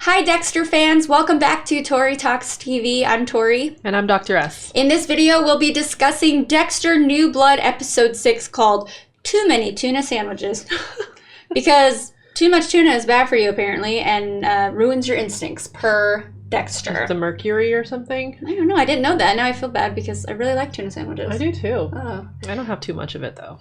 Hi Dexter fans, welcome back to Tori Talks TV. I'm Tori. And I'm Dr. S. In this video, we'll be discussing Dexter New Blood episode 6 called Too Many Tuna Sandwiches. Because too much tuna is bad for you apparently and ruins your instincts per Dexter. The mercury or something? I don't know, I didn't know that. Now I feel bad because I really like tuna sandwiches. I do too. Oh. I don't have too much of it though.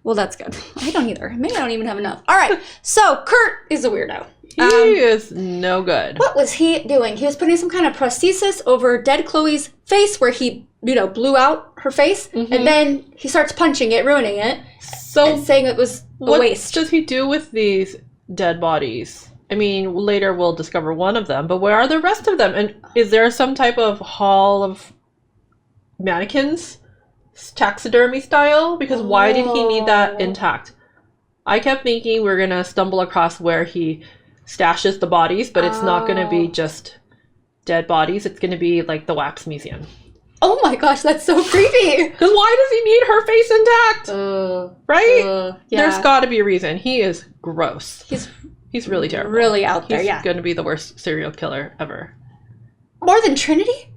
Well, that's good. I don't either. Maybe I don't even have enough. All right, so Kurt is a weirdo. He is no good. What was he doing? He was putting some kind of prosthesis over dead Chloe's face where he, blew out her face. Mm-hmm. And then he starts punching it, ruining it. So and saying it was a waste. What does he do with these dead bodies? I mean, later we'll discover one of them, but where are the rest of them? And is there some type of hall of mannequins? Taxidermy style? Because why did he need that intact? I kept thinking we're going to stumble across where he stashes the bodies, but it's not going to be just dead bodies. It's going to be like the wax museum. Oh my gosh, that's so creepy. Because why does he need her face intact? Right? Yeah. There's got to be a reason. He is gross. He's really terrible. Really out there, He's going to be the worst serial killer ever. More than Trinity?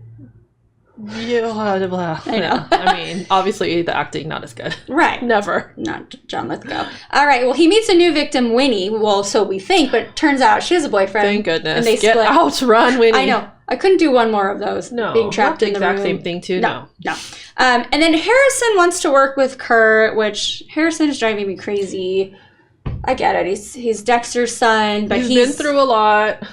Yeah, I know. I mean, obviously the acting not as good. Right. Never. Not John Lithgow. All right, well, he meets a new victim, Winnie. Well, so we think, but it turns out she has a boyfriend. Thank goodness. And they Get split. out, run, Winnie. I know. I couldn't do one more of those. No. Being trapped in the room. Exact same thing too. No. And then Harrison wants to work with Kurt, which Harrison is driving me crazy. I get it. He's Dexter's son, but he's been through a lot.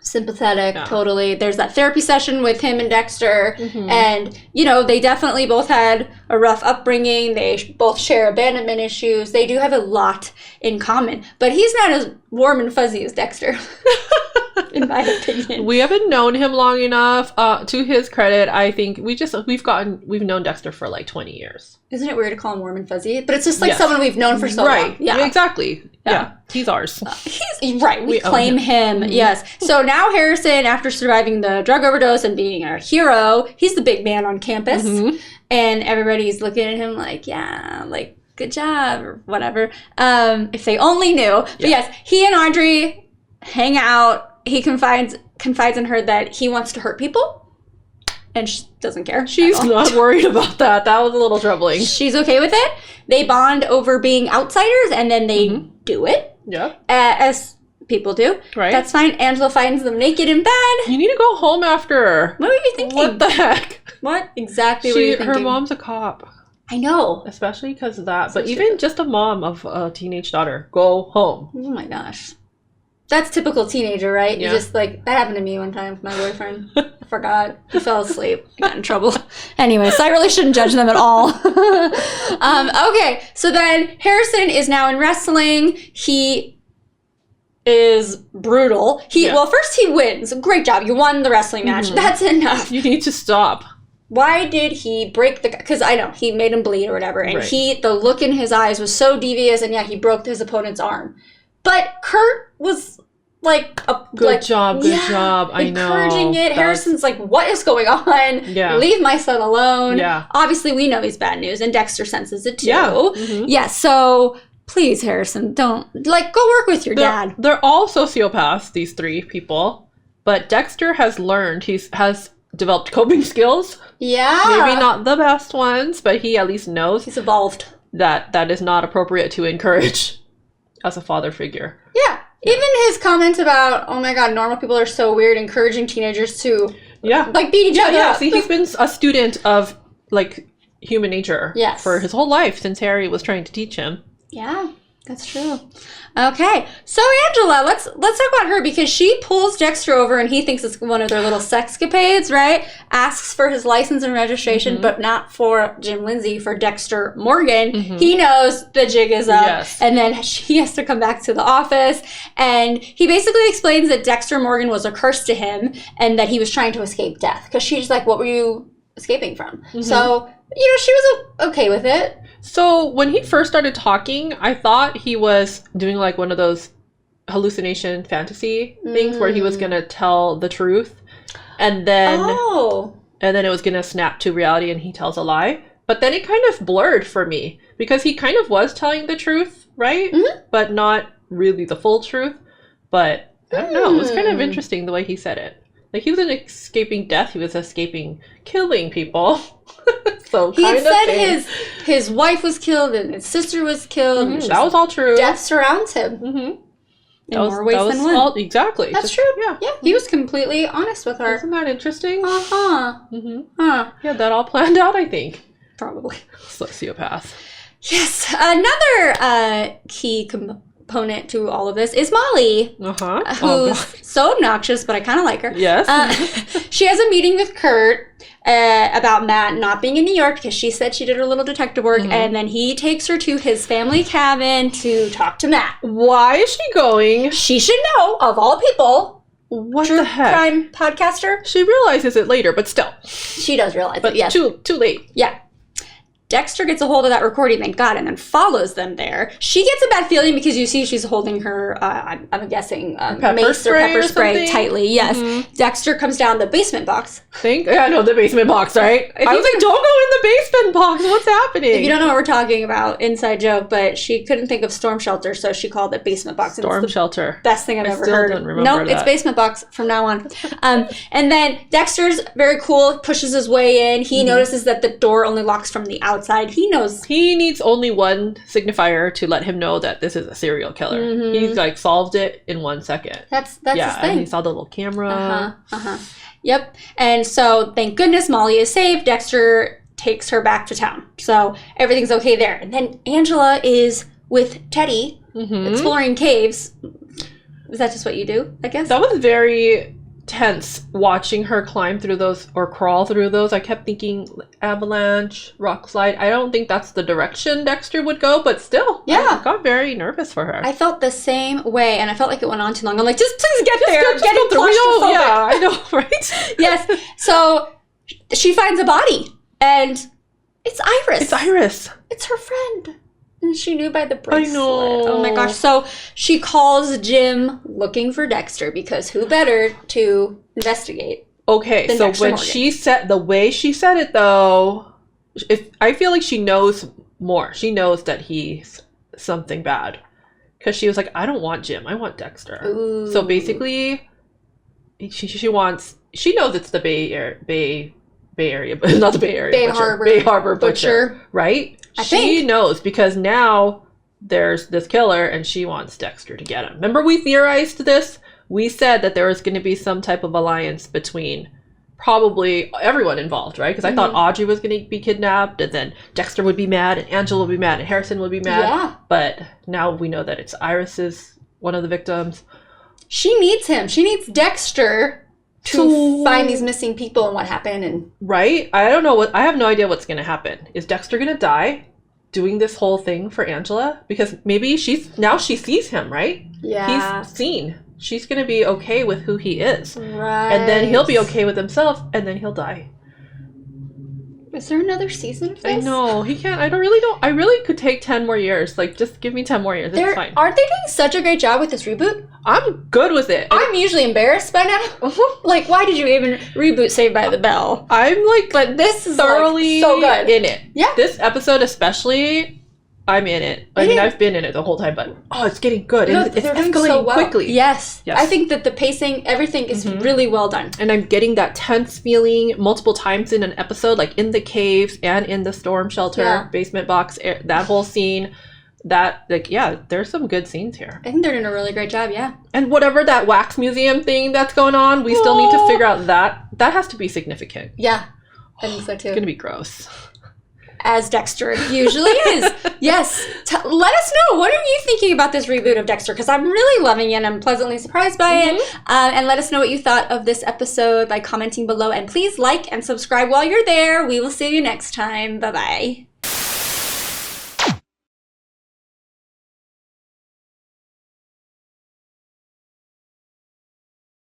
Sympathetic, totally. There's that therapy session with him and Dexter, and they definitely both had a rough upbringing. They both share abandonment issues. They do have a lot in common, but he's not as warm and fuzzy as Dexter, in my opinion. We haven't known him long enough. To his credit, I think we've known Dexter for like 20 years. Isn't it weird to call him warm and fuzzy? But it's just like someone we've known for so long. Yeah, exactly. Yeah. He's ours. He's right. We claim him. Mm-hmm. Yes. So now Harrison, after surviving the drug overdose and being a hero, he's the big man on campus. Mm-hmm. And everybody's looking at him like, good job or whatever. If they only knew. Yeah. But yes, he and Audrey hang out. He confides in her that he wants to hurt people. And she doesn't care. She's not worried about that. That was a little troubling. She's okay with it. They bond over being outsiders, and then they do it. Yeah. As people do. Right. That's fine. Angela finds them naked in bed. You need to go home after. What were you thinking? What the heck? What exactly were you thinking? Her mom's a cop. I know. Especially because of that. But even just a mom of a teenage daughter. Go home. Oh my gosh. That's typical teenager, right? Yeah. You just that happened to me one time with my boyfriend. I forgot. He fell asleep. I got in trouble. Anyway, so I really shouldn't judge them at all. Okay, so then Harrison is now in wrestling. He is brutal. Well, first he wins. Great job. You won the wrestling match. That's enough. You need to stop. Why did he break the... Because I know, he made him bleed or whatever. And the look in his eyes was so devious. And he broke his opponent's arm. But Kurt was good job. I know. Encouraging it. Harrison's like, what is going on? Yeah. Leave my son alone. Yeah. Obviously, we know he's bad news, and Dexter senses it too. Yeah. Mm-hmm. Yeah. So please, Harrison, don't go work with your dad. They're all sociopaths. These three people, but Dexter has learned. Has developed coping skills. Yeah. Maybe not the best ones, but he at least knows he's evolved. That is not appropriate to encourage as a father figure. Yeah. Even his comments about, oh my god, normal people are so weird, encouraging teenagers to beat each other up. See, he's been a student of human nature for his whole life since Harry was trying to teach him. Yeah, that's true. Okay, so Angela, let's talk about her because she pulls Dexter over and he thinks it's one of their little sexcapades, right? Asks for his license and registration, but not for Jim Lindsay, for Dexter Morgan. He knows the jig is up, and then he has to come back to the office, and he basically explains that Dexter Morgan was a curse to him and that he was trying to escape death because she's like, what were you escaping from? So, she was okay with it. So when he first started talking, I thought he was doing one of those hallucination fantasy things where he was going to tell the truth and then it was going to snap to reality and he tells a lie. But then it kind of blurred for me because he kind of was telling the truth, right? But not really the full truth. But I don't know. It was kind of interesting the way he said it. Like, he wasn't escaping death, he was escaping killing people. So He kind had of said his wife was killed and his sister was killed. And that was all true. Death surrounds him. Mm-hmm. In more ways than one. Exactly. That's true. Yeah, he was completely honest with her. Isn't that interesting? Uh-huh. Mm-hmm. Huh. Yeah, that all planned out, I think. Probably. Sociopath. Yes. Another key component to all of this is Molly. Uh-huh. Who's so obnoxious, but I kind of like her. Yes. She has a meeting with Kurt about Matt not being in New York because she said she did her little detective work, and then he takes her to his family cabin to talk to Matt. Why is she going? She should know, of all people. What True the heck? crime podcaster. She realizes it later, but still. She does realize But it, yes. too late. Yeah. Dexter gets a hold of that recording, thank God, and then follows them there. She gets a bad feeling because you see she's holding her, I'm guessing, mace or pepper spray tightly. Yes. Mm-hmm. Dexter comes down the basement box. I know the basement box, right? I was like, don't go in the basement box. What's happening? If you don't know what we're talking about, inside joke, but she couldn't think of storm shelter, so she called it basement box. Storm shelter. Best thing I've ever heard. Didn't remember Nope, that. it's basement box from now on. And then Dexter's very cool, pushes his way in. He notices that the door only locks from the outside. He knows. He needs only one signifier to let him know that this is a serial killer. He's like solved it in 1 second. That's his thing. And he saw the little camera. Yep. And so, thank goodness, Molly is saved. Dexter takes her back to town. So, everything's okay there. And then Angela is with Teddy, exploring caves. Is that just what you do, I guess? That was very tense, watching her climb through those or crawl through those. I kept thinking avalanche, rock slide. I don't think that's the direction Dexter would go, but still, I got very nervous for her. I felt the same way, and I felt like it went on too long. I'm like, just get there. I'm getting go through. claustrophobic. Yeah, I know, right? Yes. So she finds a body, and it's Iris. It's Iris. It's her friend. And she knew by the bracelet. I know. Oh my gosh. So she calls Jim looking for Dexter because who better to investigate? Okay, so Dexter when Morgan. she said the way she said it though, I feel like she knows more. She knows that he's something bad. Because she was like, I don't want Jim, I want Dexter. Ooh. So basically she knows it's the Bay Area, but not the Bay Area. Bay Harbor Butcher, right? She knows because now there's this killer and she wants Dexter to get him. Remember we theorized this? We said that there was going to be some type of alliance between probably everyone involved, right? Because I thought Audrey was going to be kidnapped and then Dexter would be mad and Angela would be mad and Harrison would be mad. Yeah. But now we know that it's Iris is one of the victims. She needs him. She needs Dexter to find these missing people and what happened. And right? I have no idea what's going to happen. Is Dexter going to die doing this whole thing for Angela? Because maybe she sees him, right? Yeah. He's seen. She's going to be okay with who he is. Right. And then he'll be okay with himself and then he'll die. Is there another season of this? I know. He can't. I really could take 10 more years. Like, just give me 10 more years. It's fine. Aren't they doing such a great job with this reboot? I'm good with it. I'm usually embarrassed by now. Like, why did you even reboot Saved by the Bell? I'm like, but this is thoroughly so good in it. Yeah. This episode especially, I'm in it. I mean, I've been in it the whole time, but it's getting good. No, It's they're doing escalating so well. quickly. Yes. I think that the pacing, everything is really well done. And I'm getting that tense feeling multiple times in an episode, like in the caves and in the storm shelter, basement box, that whole scene. There's some good scenes here. I think they're doing a really great job, yeah. And whatever that wax museum thing that's going on, we still need to figure out that. That has to be significant. Yeah, I think so too. It's going to be gross. As Dexter usually is. Yes. Let us know. What are you thinking about this reboot of Dexter? Because I'm really loving it and I'm pleasantly surprised by it. And let us know what you thought of this episode by commenting below. And please like and subscribe while you're there. We will see you next time. Bye-bye.